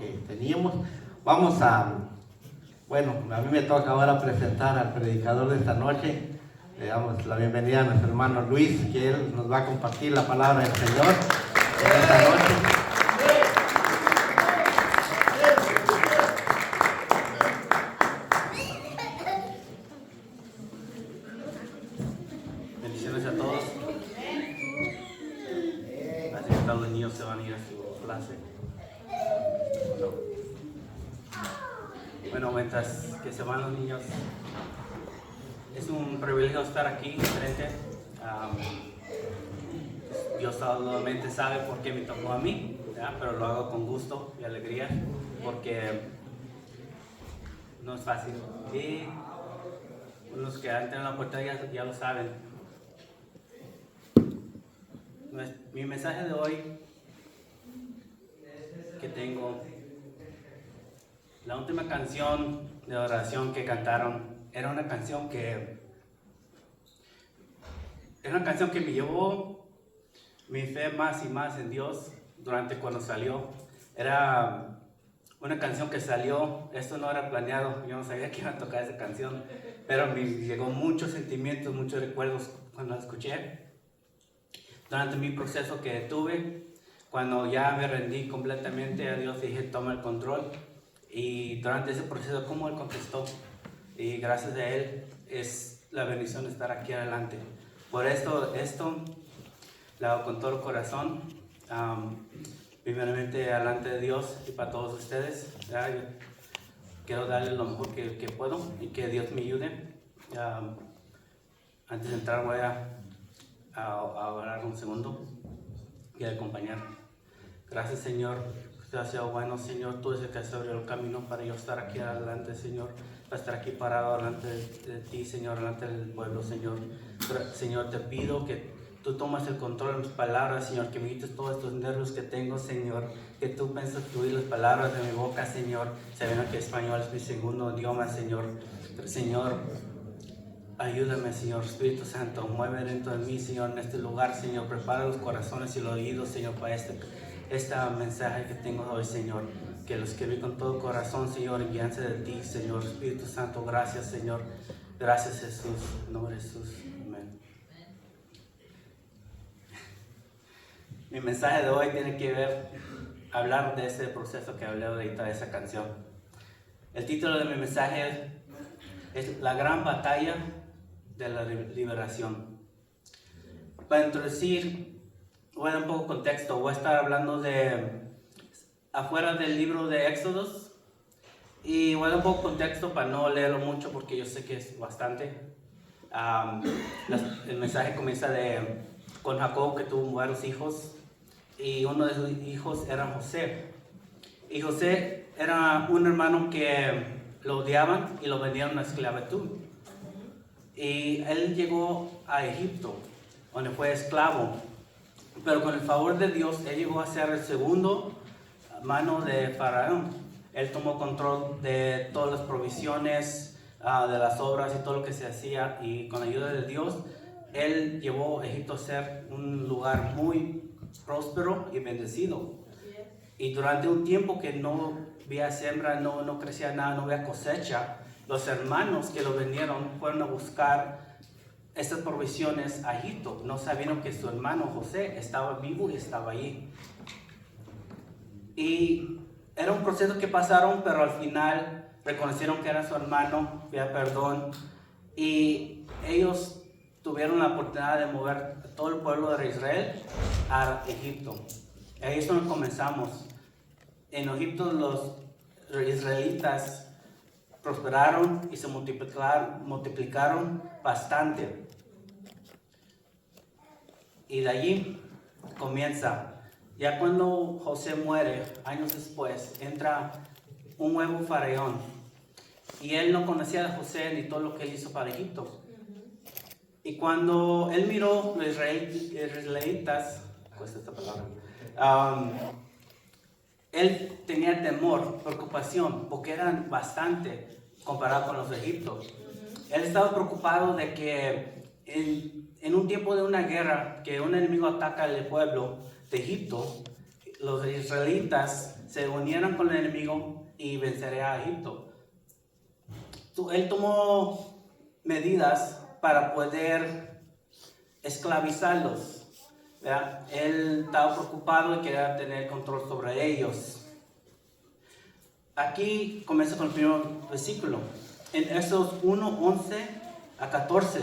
que teníamos. Vamos a, bueno, a mí me toca ahora presentar al predicador de esta noche. Le damos la bienvenida a nuestro hermano Luis, que él nos va a compartir la palabra del Señor en esta noche. Bendiciones a todos. Así que todos los niños se van a ir a su clase. Bueno, mientras que se van los niños, es un privilegio estar aquí frente. Dios solamente sabe por qué me tocó a mí, ¿verdad? Pero lo hago con gusto y alegría porque no es fácil. Y los que han tenido la oportunidad ya lo saben. Mi mensaje de hoy que tengo, la última canción de oración que cantaron era una canción que me llevó mi fe más y más en Dios durante cuando salió. Era una canción que salió, esto no era planeado, yo no sabía que iba a tocar esa canción, pero me llegó muchos sentimientos, muchos recuerdos cuando la escuché. Durante mi proceso que tuve, cuando ya me rendí completamente a Dios, dije, toma el control. Y durante ese proceso, cómo Él contestó. Y gracias a Él es la bendición de estar aquí adelante. Por esto lo hago con todo el corazón. Primeramente, delante de Dios y para todos ustedes. Yo quiero darles lo mejor que puedo y que Dios me ayude. Antes de entrar voy a orar un segundo y a acompañar. Gracias, Señor. Usted ha sido bueno, Señor. Tú eres el que has abierto el camino para yo estar aquí adelante, Señor. Para estar aquí parado delante de ti, Señor, delante del pueblo, Señor. Señor, te pido que tú tomes el control de mis palabras, Señor. Que me quites todos estos nervios que tengo, Señor. Que tú pienses fluir las palabras de mi boca, Señor. Sabiendo que español es mi segundo idioma, Señor. Pero, Señor, ayúdame, Señor. Espíritu Santo, mueve dentro de mí, Señor, en este lugar, Señor. Prepara los corazones y los oídos, Señor, para este mensaje que tengo hoy, Señor. Que lo escribí con todo corazón, Señor, en guianza de ti, Señor. Espíritu Santo, gracias, Señor. Gracias, Jesús. En nombre de Jesús. Amén. Mi mensaje de hoy tiene que ver, hablar de ese proceso que hablé ahorita de esa canción. El título de mi mensaje es La gran batalla de la liberación. Para introducir, voy a dar un poco de contexto. Voy a estar hablando de afuera del libro de Éxodos y voy a dar un poco de contexto para no leerlo mucho porque yo sé que es bastante. El mensaje comienza con Jacob, que tuvo varios hijos, y uno de sus hijos era José. Y José era un hermano que lo odiaban y lo vendieron a esclavitud. Y él llegó a Egipto, donde fue esclavo. Pero con el favor de Dios, él llegó a ser el segundo mano de Faraón. Él tomó control de todas las provisiones, de las obras y todo lo que se hacía. Y con la ayuda de Dios, él llevó a Egipto a ser un lugar muy próspero y bendecido. Y durante un tiempo que no había siembra, no crecía nada, no había cosecha, los hermanos que lo vendieron fueron a buscar estas provisiones a Egipto. No sabían que su hermano José estaba vivo y estaba allí. Y era un proceso que pasaron, pero al final reconocieron que era su hermano, pedía perdón, y ellos tuvieron la oportunidad de mover a todo el pueblo de Israel a Egipto. Ahí es donde comenzamos. En Egipto los israelitas prosperaron y se multiplicaron bastante. Y de allí comienza. Ya cuando José muere, años después, entra un nuevo faraón. Y él no conocía a José ni todo lo que él hizo para Egipto. Y cuando él miró los israelitas, cuesta esta palabra, él tenía temor, preocupación, porque eran bastante comparado con los de Egipto. Él estaba preocupado de que en un tiempo de una guerra, que un enemigo ataca al pueblo de Egipto, los israelitas se unieran con el enemigo y vencería a Egipto. Él tomó medidas para poder esclavizarlos, ¿verdad? Él estaba preocupado y quería tener control sobre ellos. Aquí comienza con el primer versículo. En Éxodo 1, 11 a 14.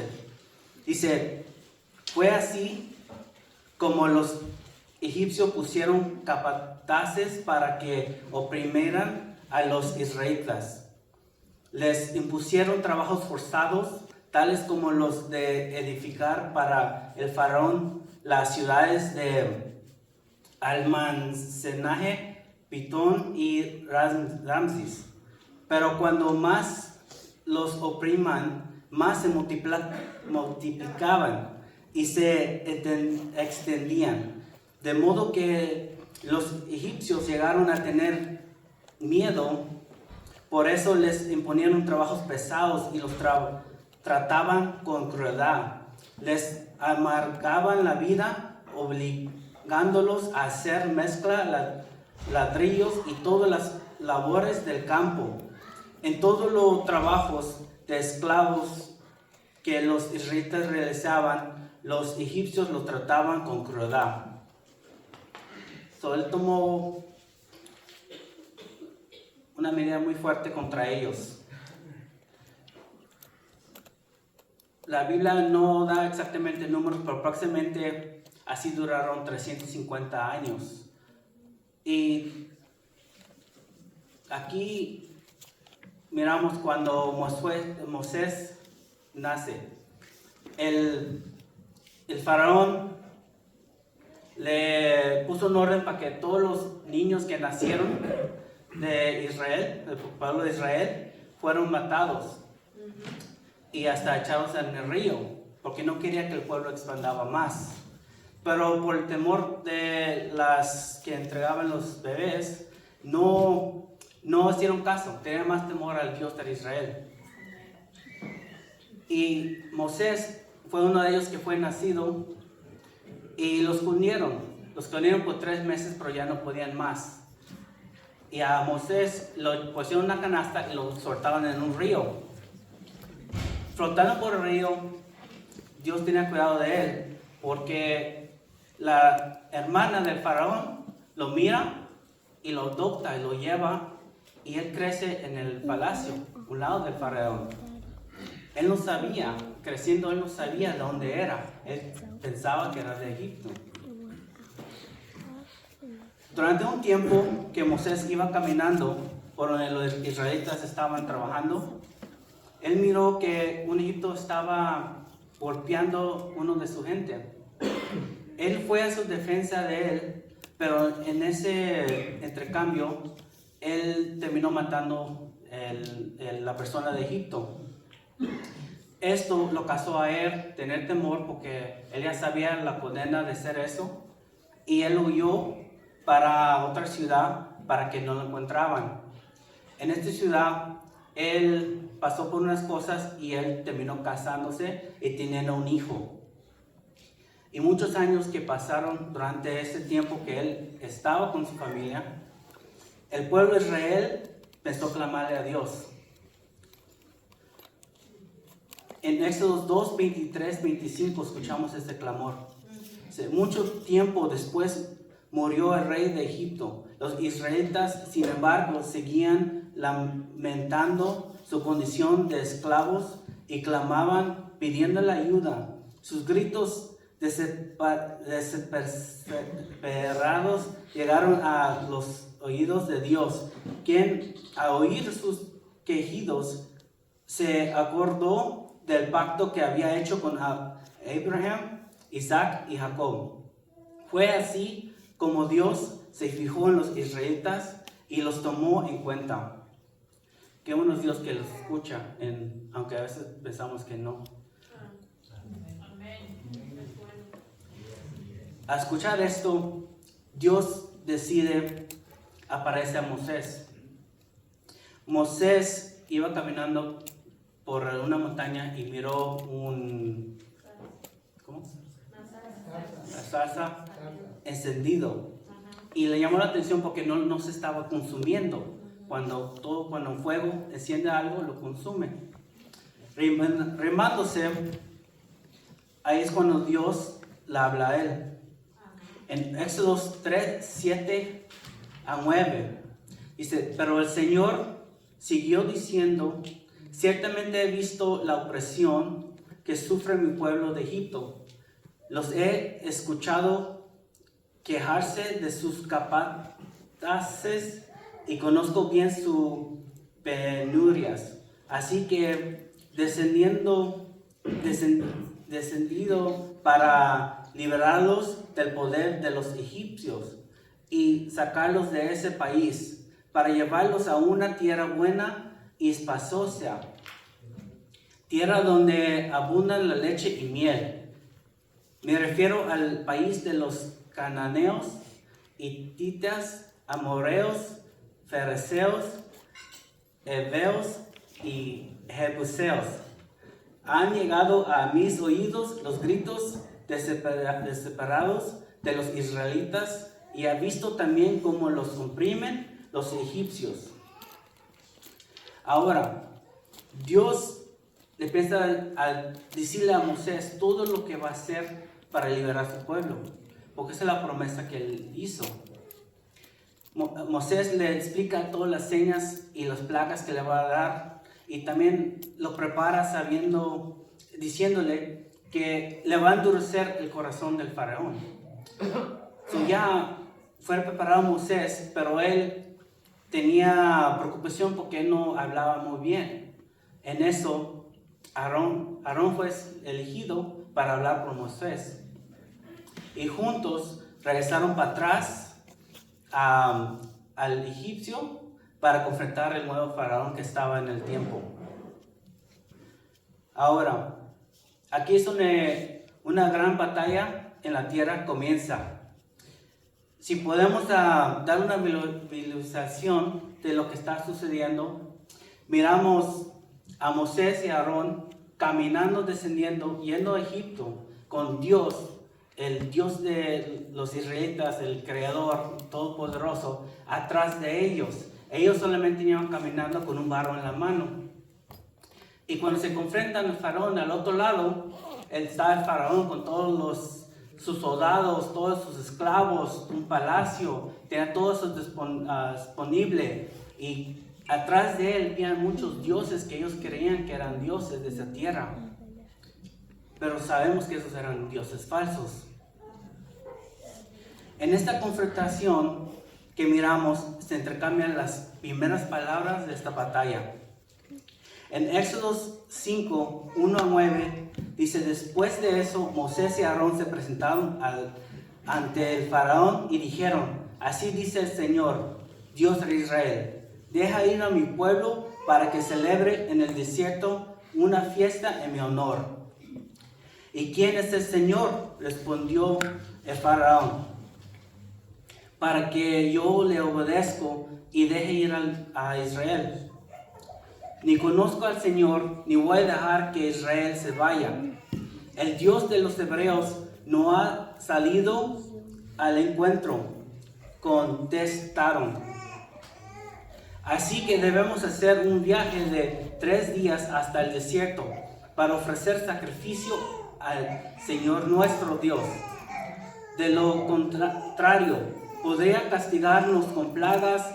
Dice, fue así como los egipcios pusieron capataces para que oprimieran a los israelitas. Les impusieron trabajos forzados, tales como los de edificar para el faraón las ciudades de almacenaje, Pitón y Ramses. Pero cuando más los opriman, más se multiplicaban y se extendían. De modo que los egipcios llegaron a tener miedo. Por eso les imponían trabajos pesados y los trataban con crueldad. Les amargaban la vida, obligándolos a hacer mezcla, ladrillos y todas las labores del campo. En todos los trabajos de esclavos que los israelitas realizaban, los egipcios los trataban con crueldad. Él tomó una medida muy fuerte contra ellos. La Biblia no da exactamente números, pero próximamente así duraron 350 años. Y aquí miramos cuando Moisés nace. El faraón le puso un orden para que todos los niños que nacieron de Israel, del pueblo de Israel, fueron matados y hasta echados en el río, porque no quería que el pueblo expandaba más. Pero por el temor de las que entregaban los bebés, no hicieron caso, tenían más temor al Dios de Israel. Y Moisés fue uno de ellos que fue nacido y los unieron por 3 meses, pero ya no podían más. Y a Moisés lo pusieron en una canasta y lo soltaban en un río. Flotando por el río, Dios tenía cuidado de él, porque la hermana del faraón lo mira y lo adopta y lo lleva, y él crece en el palacio, a un lado del faraón. Él no sabía, creciendo él no sabía de dónde era. Él pensaba que era de Egipto. Durante un tiempo que Moisés iba caminando por donde los israelitas estaban trabajando, él miró que un egipcio estaba golpeando a uno de su gente. Él fue a su defensa de él, pero en ese intercambio, él terminó matando la persona de Egipto. Esto lo causó a él tener temor, porque él ya sabía la condena de hacer eso, y él huyó para otra ciudad para que no lo encontraban. En esta ciudad él pasó por unas cosas y él terminó casándose y teniendo un hijo. Y muchos años que pasaron durante ese tiempo que él estaba con su familia, el pueblo de Israel empezó a clamarle a Dios. En Éxodo 2, 23, 25 escuchamos este clamor. Mucho tiempo después murió el rey de Egipto. Los israelitas, sin embargo, seguían lamentando su condición de esclavos y clamaban pidiéndole ayuda. Sus gritos desesperados llegaron a los oídos de Dios, quien al oír sus quejidos se acordó del pacto que había hecho con Abraham, Isaac y Jacob. Fue así como Dios se fijó en los israelitas y los tomó en cuenta. Qué bueno es Dios que los escucha, aunque a veces pensamos que no. Al escuchar esto, Dios decide aparecer a Moisés. Moisés iba caminando por una montaña y miró una zarza encendido. y le llamó la atención porque no se estaba consumiendo. Cuando un fuego enciende algo, lo consume. Remándose, ahí es cuando Dios le habla a él. En Éxodos 3, 7 a 9, dice, pero el Señor siguió diciendo, ciertamente he visto la opresión que sufre mi pueblo de Egipto. Los he escuchado quejarse de sus capataces y conozco bien sus penurias. Así que descendido para liberarlos del poder de los egipcios y sacarlos de ese país, para llevarlos a una tierra buena y espaciosa, tierra donde abundan la leche y miel. Me refiero al país de los cananeos, hititas, amoreos, fereceos, heveos y jebuseos. Han llegado a mis oídos los gritos desesperados de los israelitas y he visto también cómo los oprimen los egipcios. Ahora, Dios le empieza a decirle a Moisés todo lo que va a hacer para liberar a su pueblo, porque esa es la promesa que él hizo. Moisés le explica todas las señas y las plagas que le va a dar, y también lo prepara diciéndole que le va a endurecer el corazón del faraón. Ya fue preparado Moisés, pero él tenía preocupación porque él no hablaba muy bien. En eso, Aarón fue elegido para hablar con Moisés. Y juntos regresaron para atrás al egipcio para confrontar el nuevo faraón que estaba en el tiempo. Ahora, aquí es donde una gran batalla en la tierra comienza. Si podemos dar una visualización de lo que está sucediendo, miramos a Moisés y a Aarón caminando, descendiendo, yendo a Egipto con Dios, el Dios de los israelitas, el Creador Todopoderoso, atrás de ellos. Ellos solamente iban caminando con un barro en la mano. Y cuando se confrontan al faraón al otro lado, está el faraón con todos sus soldados, todos sus esclavos, un palacio, tenía todo eso disponible. Y atrás de él había muchos dioses que ellos creían que eran dioses de esa tierra. Pero sabemos que esos eran dioses falsos. En esta confrontación que miramos, se intercambian las primeras palabras de esta batalla. En Éxodos 5, 1 a 9, dice, después de eso, Moisés y Aarón se presentaron ante el faraón y dijeron, así dice el Señor, Dios de Israel, deja ir a mi pueblo para que celebre en el desierto una fiesta en mi honor. ¿Y quién es el Señor?, respondió el faraón, para que yo le obedezco y deje ir a Israel. Ni conozco al Señor, ni voy a dejar que Israel se vaya. El Dios de los hebreos no ha salido al encuentro, contestaron. Así que debemos hacer un viaje de 3 días hasta el desierto para ofrecer sacrificio al Señor nuestro Dios. De lo contrario, podría castigarnos con plagas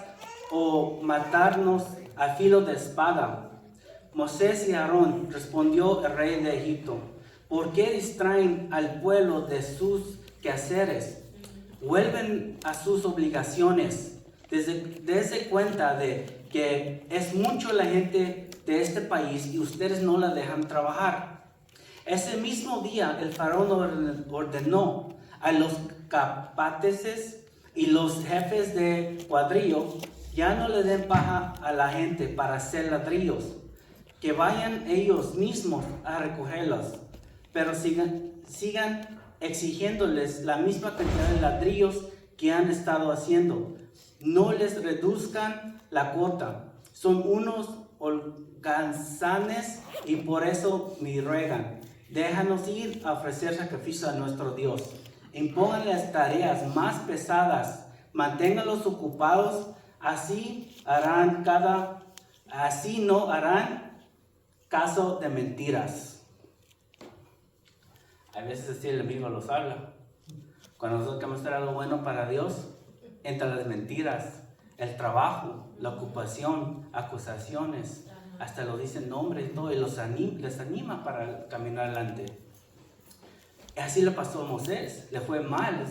o matarnos a filo de espada. Moisés y Aarón, respondió el rey de Egipto, ¿por qué distraen al pueblo de sus quehaceres? Vuelven a sus obligaciones. Dense cuenta de que es mucho la gente de este país y ustedes no la dejan trabajar. Ese mismo día el faraón ordenó a los capataces y los jefes de cuadrillo, ya no le den paja a la gente para hacer ladrillos, que vayan ellos mismos a recogerlos, pero sigan exigiéndoles la misma cantidad de ladrillos que han estado haciendo. No les reduzcan la cuota, son unos holgazanes y por eso me ruegan. Déjanos ir a ofrecer sacrificio a nuestro Dios. Impónganles tareas más pesadas manténganlos ocupados, así no harán caso de mentiras. A veces así el enemigo los habla. Cuando nosotros queremos hacer algo bueno para Dios, entran las mentiras, el trabajo, la ocupación, acusaciones, hasta lo dicen nombres y todo, y les anima para caminar adelante. Así le pasó a Moisés, le fue mal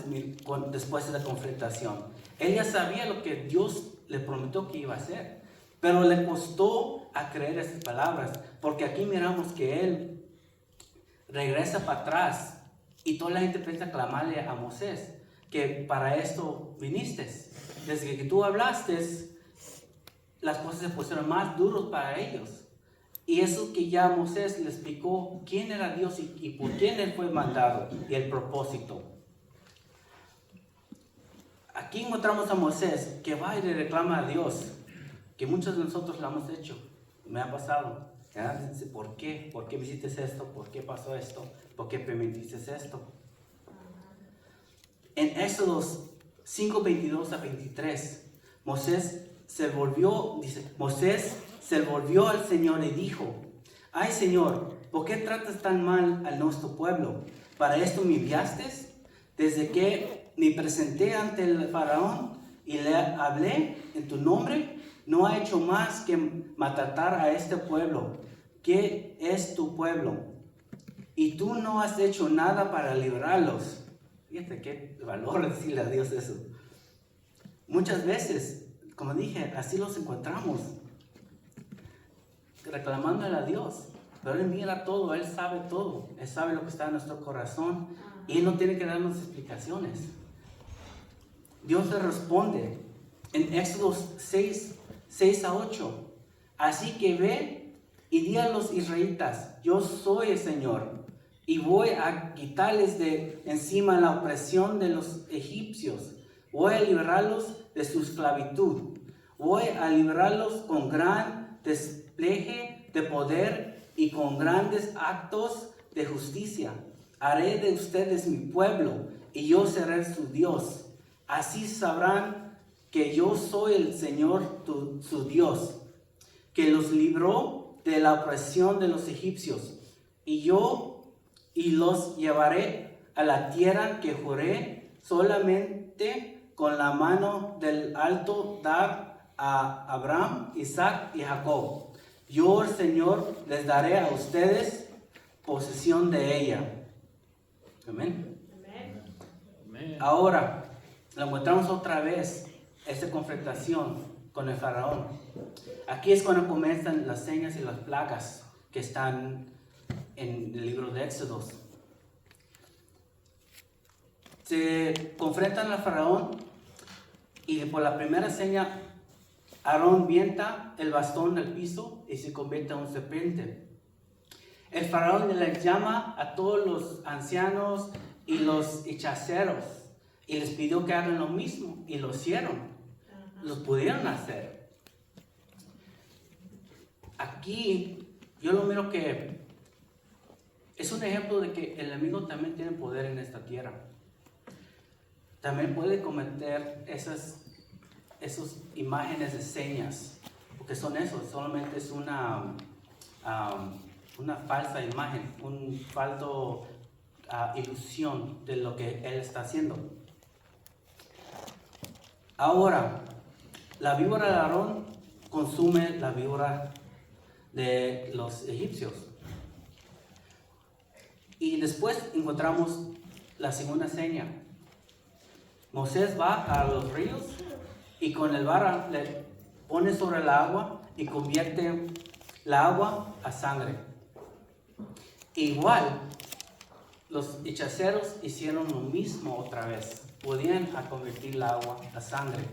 después de la confrontación. Él ya sabía lo que Dios le prometió que iba a hacer, pero le costó a creer esas palabras, porque aquí miramos que él regresa para atrás y toda la gente piensa clamarle a Moisés que para esto viniste. Desde que tú hablaste, las cosas se pusieron más duras para ellos. Y eso que ya Moisés le explicó quién era Dios y por quién él fue mandado y el propósito. Aquí encontramos a Moisés que va y le reclama a Dios, que muchos de nosotros lo hemos hecho. Me ha pasado. Dice, ¿por qué? ¿Por qué me hiciste esto? ¿Por qué pasó esto? ¿Por qué permitiste esto? En Éxodos 5:22 a 23, Moisés se volvió al Señor y dijo: ay Señor, ¿por qué tratas tan mal a nuestro pueblo? ¿Para esto me enviaste? Desde que me presenté ante el faraón y le hablé en tu nombre, no ha hecho más que maltratar a este pueblo, que es tu pueblo. Y tú no has hecho nada para librarlos. Fíjate qué valor decirle a Dios eso. Muchas veces, como dije, así los encontramos, reclamándole a Dios. Pero Él mira todo, Él sabe todo. Él sabe lo que está en nuestro corazón y Él no tiene que darnos explicaciones. Dios le responde en Éxodo 6:6-8. Así que ve y di a los israelitas: yo soy el Señor, y voy a quitarles de encima la opresión de los egipcios. Voy a liberarlos de su esclavitud. Voy a liberarlos con gran despliegue de poder y con grandes actos de justicia. Haré de ustedes mi pueblo y yo seré su Dios. Así sabrán que yo soy el Señor su Dios, que los libró de la opresión de los egipcios. Y los llevaré a la tierra que juré solamente con la mano del alto dar a Abraham, Isaac y Jacob. Yo, el Señor, les daré a ustedes posesión de ella. Amén. Amén. Ahora, lo encontramos otra vez, esta confrontación con el faraón. Aquí es cuando comienzan las señas y las plagas que están en el libro de Éxodos. Se confrontan al faraón y por la primera seña, Aarón vienta el bastón al piso y se convierte en un serpiente. El faraón le llama a todos los ancianos y los hechiceros y les pidió que hagan lo mismo y lo hicieron. Los pudieron hacer. Aquí yo lo miro que es un ejemplo de que el enemigo también tiene poder en esta tierra. También puede cometer esas imágenes de señas, porque son eso, solamente es una falsa imagen, un falso ilusión de lo que él está haciendo. Ahora, la víbora de Aarón consume la víbora de los egipcios. Y después encontramos la segunda seña. Moisés va a los ríos y con el vara le pone sobre el agua y convierte la agua a sangre. Igual, los hechiceros hicieron lo mismo otra vez. Podían convertir el agua a sangre.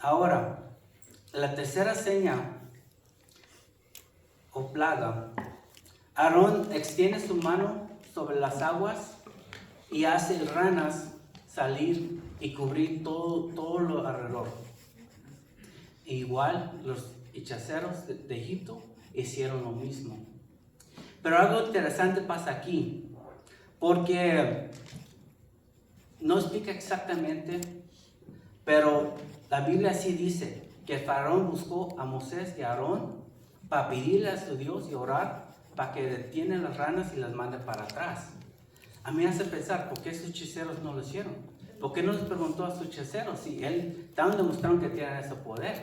Ahora, la tercera seña o plaga. Aarón extiende su mano sobre las aguas y hace ranas salir y cubrir todo lo alrededor. Igual los hechiceros de Egipto hicieron lo mismo. Pero algo interesante pasa aquí, porque no explica exactamente, pero la Biblia sí dice que el faraón buscó a Moisés y a Aarón para pedirle a su Dios y orar para que detienen las ranas y las mande para atrás. A mí me hace pensar, ¿por qué sus hechiceros no lo hicieron? ¿Por qué no les preguntó a sus hechiceros si él estaban demostrando que tienen ese poder?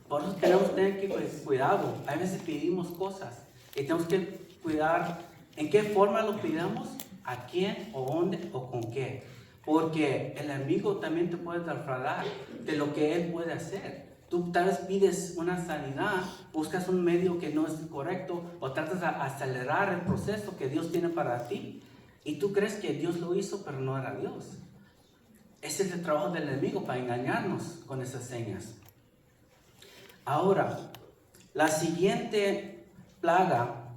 Por eso tenemos que tener cuidado. A veces pedimos cosas y tenemos que cuidar en qué forma lo pidamos, a quién, o dónde, o con qué. Porque el enemigo también te puede defraudar de lo que él puede hacer. Tú tal vez pides una sanidad, buscas un medio que no es correcto o tratas de acelerar el proceso que Dios tiene para ti y tú crees que Dios lo hizo, pero no era Dios. Ese es el trabajo del enemigo, para engañarnos con esas señas. Ahora, la siguiente plaga,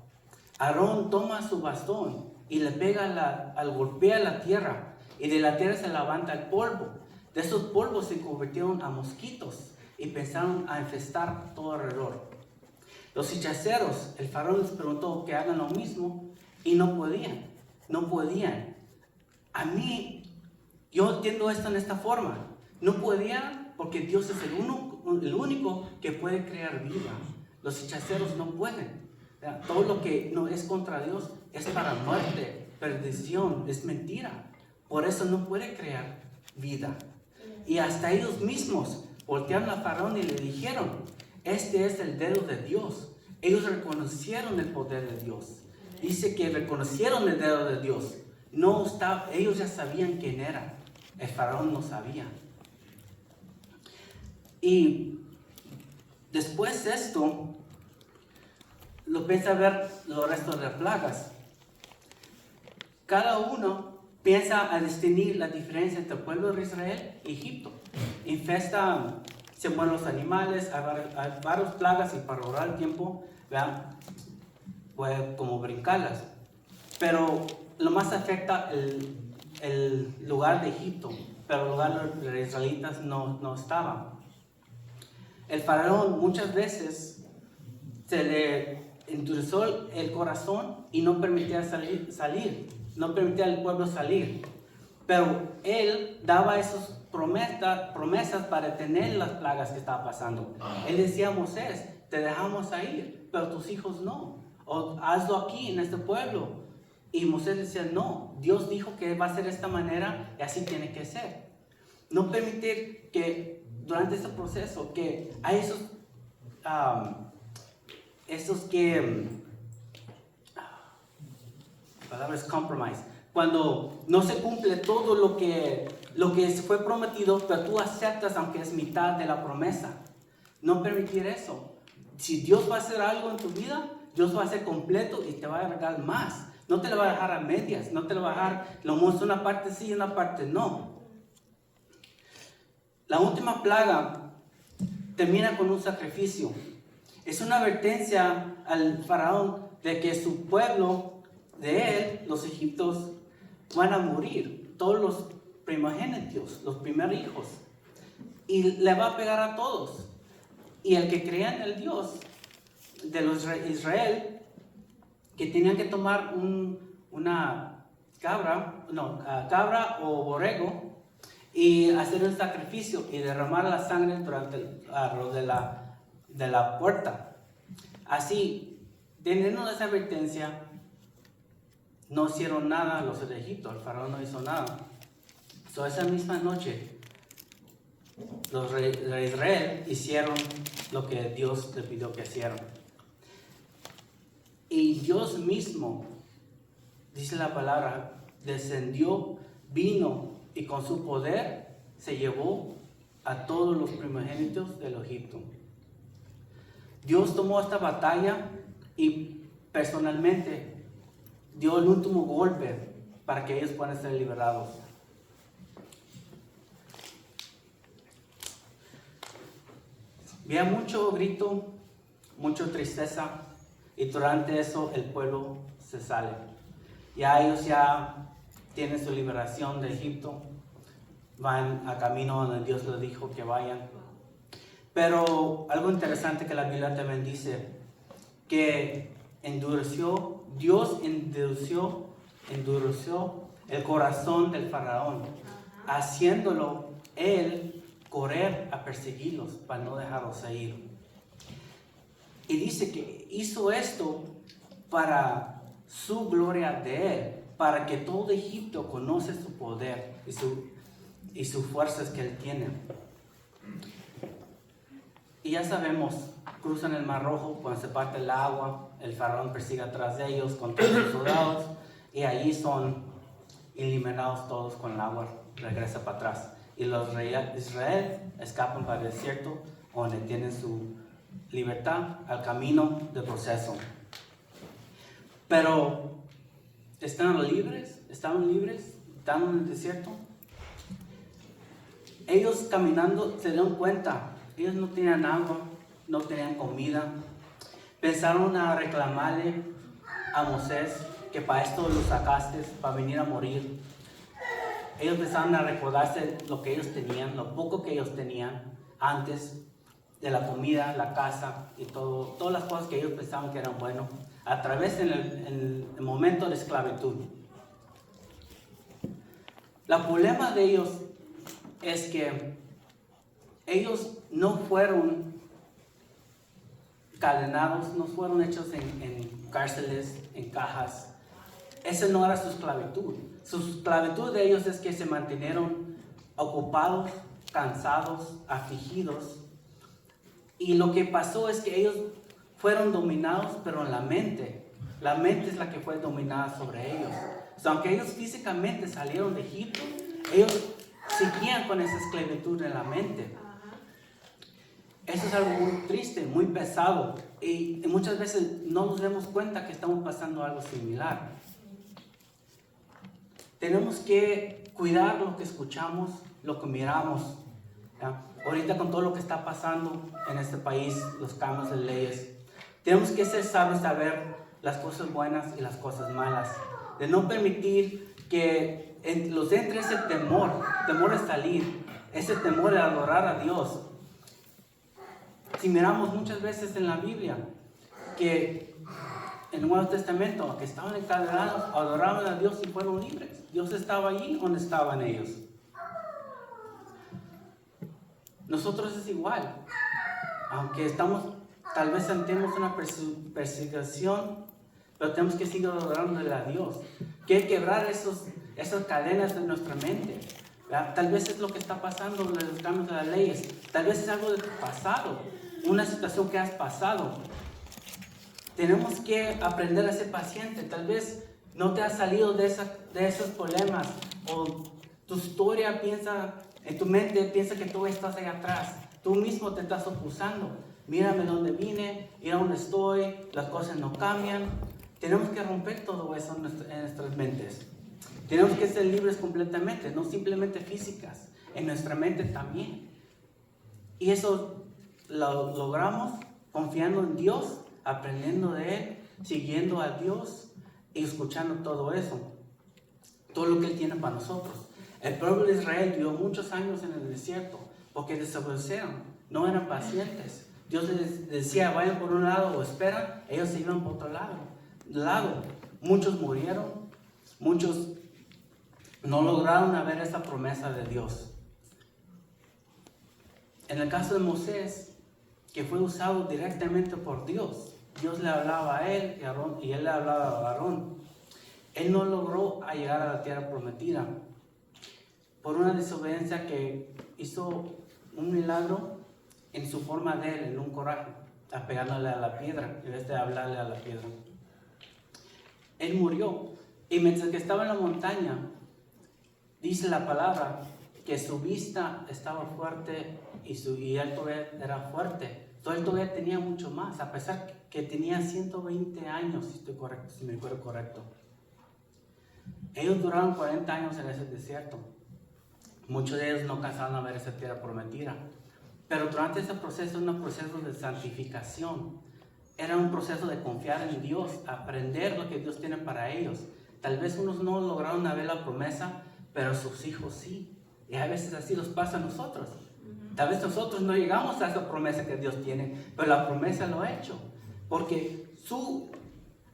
Aarón toma su bastón y le pega al golpea la tierra y de la tierra se levanta el polvo. De esos polvos se convirtieron a mosquitos y empezaron a infestar todo alrededor. Los hechiceros, el faraón les preguntó que hagan lo mismo y no podían. A mí, yo entiendo esto en esta forma. No podían porque Dios es el único que puede crear vida. Los hechiceros no pueden. Todo lo que no es contra Dios es para muerte, perdición, es mentira. Por eso no puede crear vida. Y hasta ellos mismos voltearon a Faraón y le dijeron, este es el dedo de Dios. Ellos reconocieron el poder de Dios. Dice que reconocieron el dedo de Dios. Ellos ya sabían quién era. El Faraón no sabía. Y después de esto, lo piensa ver los restos de plagas. Cada uno piensa a distinguir la diferencia entre el pueblo de Israel y Egipto. Infesta, se mueren los animales, hay varias plagas y para ahorrar el tiempo, vean, puede como brincarlas. Pero lo más afecta el lugar de Egipto, pero el lugar de los israelitas no estaba. El faraón muchas veces se le endureció el corazón y no permitía salir, no permitía al pueblo salir. Pero él daba esas promesas para detener las plagas que estaban pasando. Él decía a Moisés, te dejamos ir, pero tus hijos no. O hazlo aquí en este pueblo. Y Moisés decía, no, Dios dijo que va a ser de esta manera y así tiene que ser. No permitir que durante este proceso que hay esos que palabras compromise, cuando no se cumple todo lo que fue prometido, pero tú aceptas aunque es mitad de la promesa. No permitir eso. Si Dios va a hacer algo en tu vida, Dios va a hacer completo y te va a regalar más. No te lo va a dejar a medias, no te lo va a dejar, lo muestra una parte sí y una parte no. La última plaga termina con un sacrificio. Es una advertencia al faraón de que su pueblo, de él, los egipcios, van a morir. Todos los primogénitos, los primeros hijos. Y le va a pegar a todos. Y el que creía en el Dios de los Israel, que tenían que tomar una cabra o borrego, y hacer un sacrificio y derramar la sangre durante de la puerta. Así, teniendo esa advertencia, no hicieron nada los de Egipto, el faraón no hizo nada. Esa misma noche, los de Israel hicieron lo que Dios les pidió que hicieran. Y Dios mismo, dice la palabra, descendió, vino y con su poder se llevó a todos los primogénitos del Egipto. Dios tomó esta batalla y personalmente dio el último golpe para que ellos puedan ser liberados. Había mucho grito, mucha tristeza y durante eso el pueblo se sale. Ellos tienen su liberación de Egipto, van a camino donde Dios les dijo que vayan. Pero algo interesante que la Biblia también dice, que Dios endureció el corazón del faraón, haciéndolo él correr a perseguirlos para no dejarlos ir. Y dice que hizo esto para su gloria de él, para que todo Egipto conoce su poder y sus fuerzas que él tiene. Y ya sabemos, cruzan el Mar Rojo, cuando se parte el agua, el faraón persigue atrás de ellos con todos los soldados, y allí son eliminados todos con el agua, regresa para atrás. Y los reyes de Israel escapan para el desierto, donde tienen su libertad al camino del proceso. Pero, ¿estaban libres? ¿Están en el desierto? Ellos caminando se dieron cuenta, ellos no tenían agua, no tenían comida. Pensaron a reclamarle a Moisés que para esto los sacaste, para venir a morir. Ellos pensaron a recordarse lo que ellos tenían, lo poco que ellos tenían antes de la comida, la casa y todas las cosas que ellos pensaban que eran buenos, a través en el momento de esclavitud. El problema de ellos es que ellos no fueron cadenados, no fueron hechos en cárceles, en cajas. Esa no era su esclavitud. Su esclavitud de ellos es que se mantuvieron ocupados, cansados, afligidos. Y lo que pasó es que ellos fueron dominados, pero en la mente. La mente es la que fue dominada sobre ellos. O sea, aunque ellos físicamente salieron de Egipto, ellos seguían con esa esclavitud en la mente. Eso es algo muy triste, muy pesado. Y muchas veces no nos damos cuenta que estamos pasando algo similar. Tenemos que cuidar lo que escuchamos, lo que miramos. ¿Ya? Ahorita con todo lo que está pasando en este país, los cambios de leyes, tenemos que ser sabios, saber las cosas buenas y las cosas malas. De no permitir que los entre ese temor de salir, ese temor de adorar a Dios. Si miramos muchas veces en la Biblia que en el Nuevo Testamento, que estaban encadenados, adoraban a Dios y fueron libres. Dios estaba allí donde estaban ellos. Nosotros es igual. Aunque tal vez sentimos una persecución, pero tenemos que seguir adorándole a Dios. Que quebrar esas cadenas de nuestra mente. ¿Verdad? Tal vez es lo que está pasando en los cambios de las leyes. Tal vez es algo de tu pasado, una situación que has pasado. Tenemos que aprender a ser pacientes. Tal vez no te has salido de esos problemas, o tu historia en tu mente piensa que tú estás ahí atrás. Tú mismo te estás acusando. Mírame dónde vine, mira dónde estoy, las cosas no cambian. Tenemos que romper todo eso en nuestras mentes. Tenemos que ser libres completamente, no simplemente físicas, en nuestra mente también. Y eso lo logramos confiando en Dios, aprendiendo de Él, siguiendo a Dios y escuchando todo eso, todo lo que Él tiene para nosotros. El pueblo de Israel vivió muchos años en el desierto porque desobedecieron, no eran pacientes. Dios les decía, vayan por un lado o esperan, ellos se iban por otro lado. Muchos murieron, muchos no lograron ver esa promesa de Dios. En el caso de Moisés, que fue usado directamente por Dios, Dios le hablaba a él y él le hablaba a Aarón. Él no logró llegar a la tierra prometida por una desobediencia que hizo un milagro en su forma de él, en un coraje, apegándole a la piedra en vez de hablarle a la piedra. Él murió, y mientras que estaba en la montaña, dice la palabra que su vista estaba fuerte y él todavía era fuerte. Entonces él todavía tenía mucho más, a pesar que tenía 120 años, si me acuerdo correcto. Ellos duraron 40 años en ese desierto. Muchos de ellos no alcanzaron a ver esa tierra prometida. Pero durante ese proceso, un proceso de santificación. Era un proceso de confiar en Dios, aprender lo que Dios tiene para ellos. Tal vez unos no lograron ver la promesa, pero sus hijos sí. Y a veces así nos pasa a nosotros. Tal vez nosotros no llegamos a esa promesa que Dios tiene, pero la promesa lo ha hecho. Porque su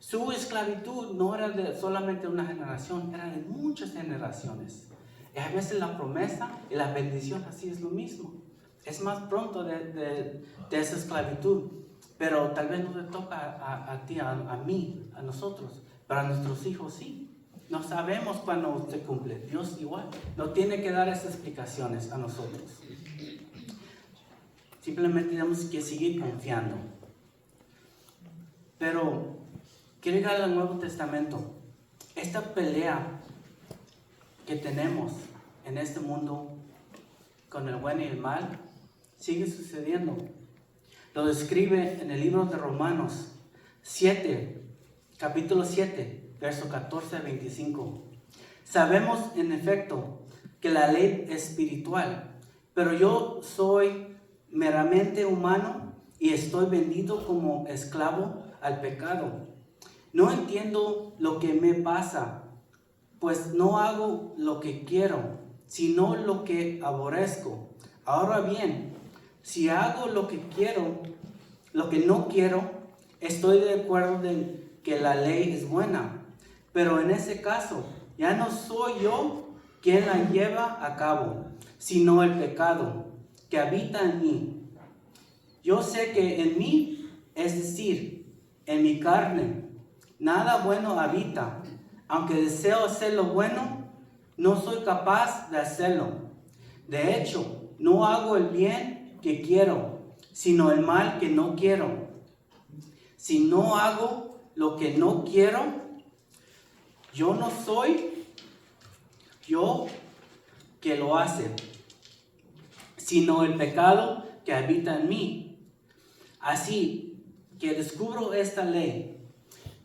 Su esclavitud no era de solamente una generación, era de muchas generaciones. Y a veces la promesa y la bendición así es lo mismo. Es más pronto de esa esclavitud. Pero tal vez no le toca a ti, a mí, a nosotros. Pero a nuestros hijos sí. No sabemos cuándo se cumple. Dios igual. No tiene que dar esas explicaciones a nosotros. Simplemente tenemos que seguir confiando. Pero quiero llegar al Nuevo Testamento. Esta pelea que tenemos en este mundo con el bueno y el mal sigue sucediendo. Lo describe en el libro de Romanos 7, capítulo 7, verso 14 a 25. Sabemos en efecto que la ley es espiritual, pero yo soy meramente humano y estoy vendido como esclavo al pecado. No entiendo lo que me pasa, pues no hago lo que quiero, sino lo que aborrezco. Ahora bien, si hago lo que quiero, lo que no quiero, estoy de acuerdo en que la ley es buena. Pero en ese caso, ya no soy yo quien la lleva a cabo, sino el pecado que habita en mí. Yo sé que en mí, es decir, en mi carne, nada bueno habita. Aunque deseo hacer lo bueno, no soy capaz de hacerlo. De hecho, no hago el bien que quiero, sino el mal que no quiero. Si no hago lo que no quiero, yo no soy yo que lo hace, sino el pecado que habita en mí. Así que descubro esta ley,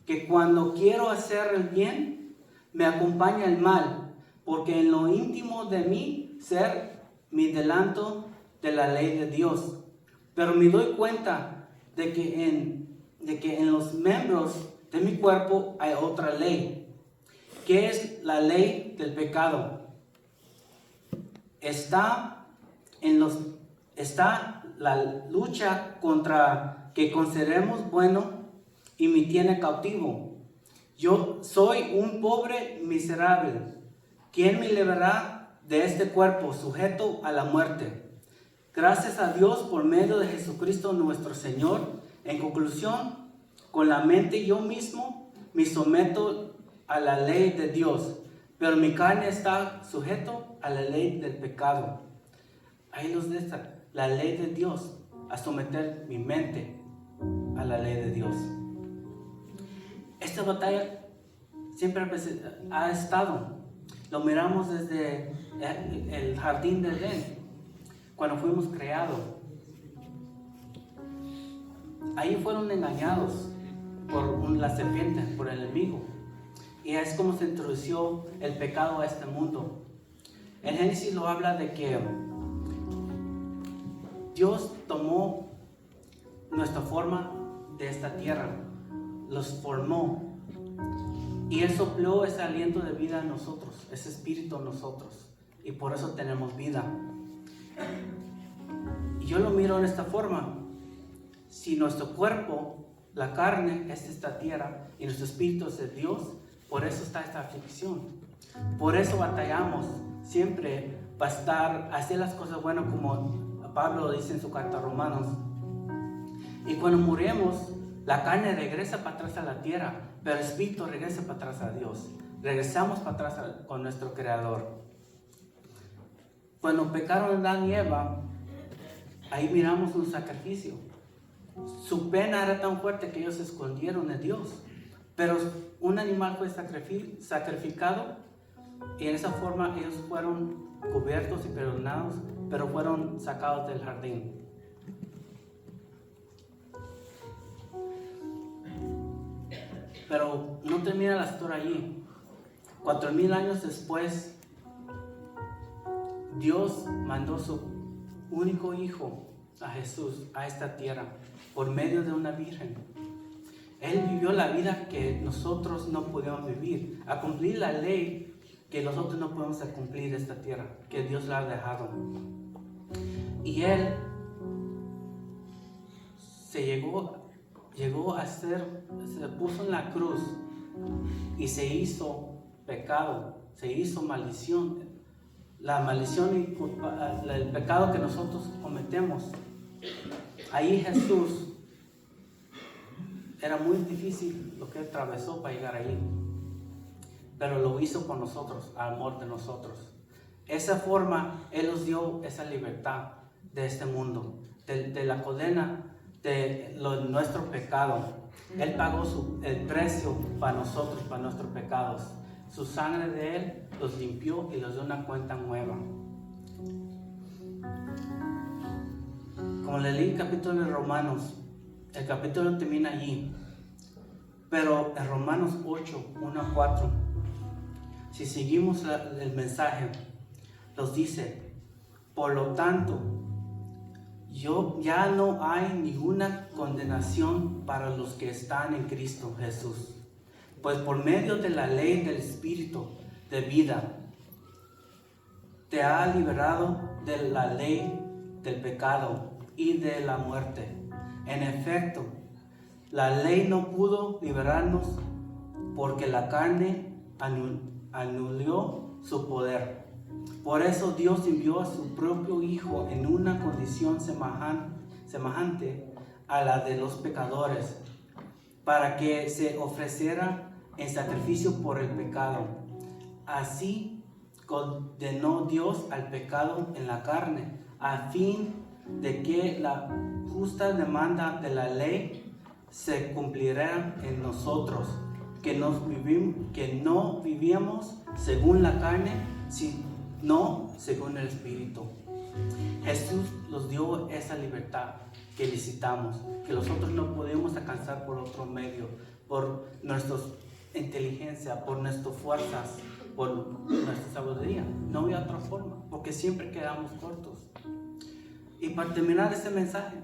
que cuando quiero hacer el bien, me acompaña el mal, porque en lo íntimo de mi ser me adelanto de la ley de Dios. Pero me doy cuenta de que en los miembros de mi cuerpo hay otra ley, que es la ley del pecado. Está la lucha contra que consideremos bueno y me tiene cautivo. Yo soy un pobre miserable. ¿Quién me librará de este cuerpo sujeto a la muerte? Gracias a Dios por medio de Jesucristo nuestro Señor. En conclusión, con la mente yo mismo me someto a la ley de Dios, pero mi carne está sujeto a la ley del pecado. Ahí nos deja la ley de Dios, a someter mi mente a la ley de Dios. Esta batalla siempre ha estado. Lo miramos desde el jardín de Edén, cuando fuimos creados. Ahí fueron engañados por la serpiente, por el enemigo. Y es como se introdució el pecado a este mundo. En Génesis lo habla de que Dios tomó nuestra forma de esta tierra, los formó, y Él sopló ese aliento de vida en nosotros, ese espíritu en nosotros, y por eso tenemos vida. Y yo lo miro en esta forma: si nuestro cuerpo, la carne, es esta tierra, y nuestro espíritu es de Dios, por eso está esta aflicción. Por eso batallamos siempre para hacer las cosas buenas, como Pablo dice en su carta a Romanos. Y cuando morimos, la carne regresa para atrás a la tierra, pero el espíritu regresa para atrás a Dios. Regresamos para atrás con nuestro Creador. Cuando pecaron Adán y Eva, ahí miramos un sacrificio. Su pena era tan fuerte que ellos se escondieron de Dios. Pero un animal fue sacrificado, y en esa forma ellos fueron cubiertos y perdonados, pero fueron sacados del jardín. Pero no termina la historia allí. 4000 años después, Dios mandó su único hijo, a Jesús, a esta tierra, por medio de una virgen. Él vivió la vida que nosotros no podíamos vivir, a cumplir la ley que nosotros no podemos cumplir esta tierra, que Dios la ha dejado. Y Él llegó a se puso en la cruz y se hizo pecado, se hizo maldición. La maldición y el pecado que nosotros cometemos. Ahí Jesús, era muy difícil lo que él atravesó para llegar ahí, pero lo hizo por nosotros, al amor de nosotros. Esa forma, Él nos dio esa libertad de este mundo, de la condena de nuestro pecado. Él pagó el precio para nosotros, para nuestros pecados. Su sangre de Él los limpió y los dio una cuenta nueva. Como le leí el capítulo de Romanos, el capítulo termina allí. Pero en Romanos 8, 1 a 4, si seguimos el mensaje, nos dice: por lo tanto, ya no hay ninguna condenación para los que están en Cristo Jesús. Pues por medio de la ley del Espíritu de vida, te ha liberado de la ley del pecado y de la muerte. En efecto, la ley no pudo liberarnos porque la carne anuló su poder. Por eso Dios envió a su propio Hijo en una condición semejante a la de los pecadores, para que se ofreciera en sacrificio por el pecado. Así condenó Dios al pecado en la carne, a fin de que la justa demanda de la ley se cumplirá en nosotros, que no vivíamos según la carne, sino según el Espíritu. Jesús nos dio esa libertad que necesitamos, que nosotros no podemos alcanzar por otro medio, por nuestra inteligencia, por nuestras fuerzas, por nuestra sabiduría. No había otra forma, porque siempre quedamos cortos. Y para terminar este mensaje,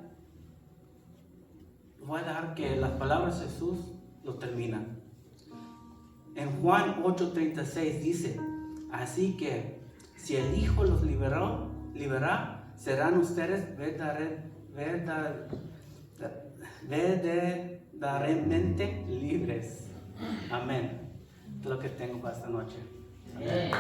voy a dejar que las palabras de Jesús lo terminan. En Juan 8:36 dice: así que si el Hijo los liberará, serán ustedes verdaderamente libres. Amén. Es lo que tengo para esta noche. Amén.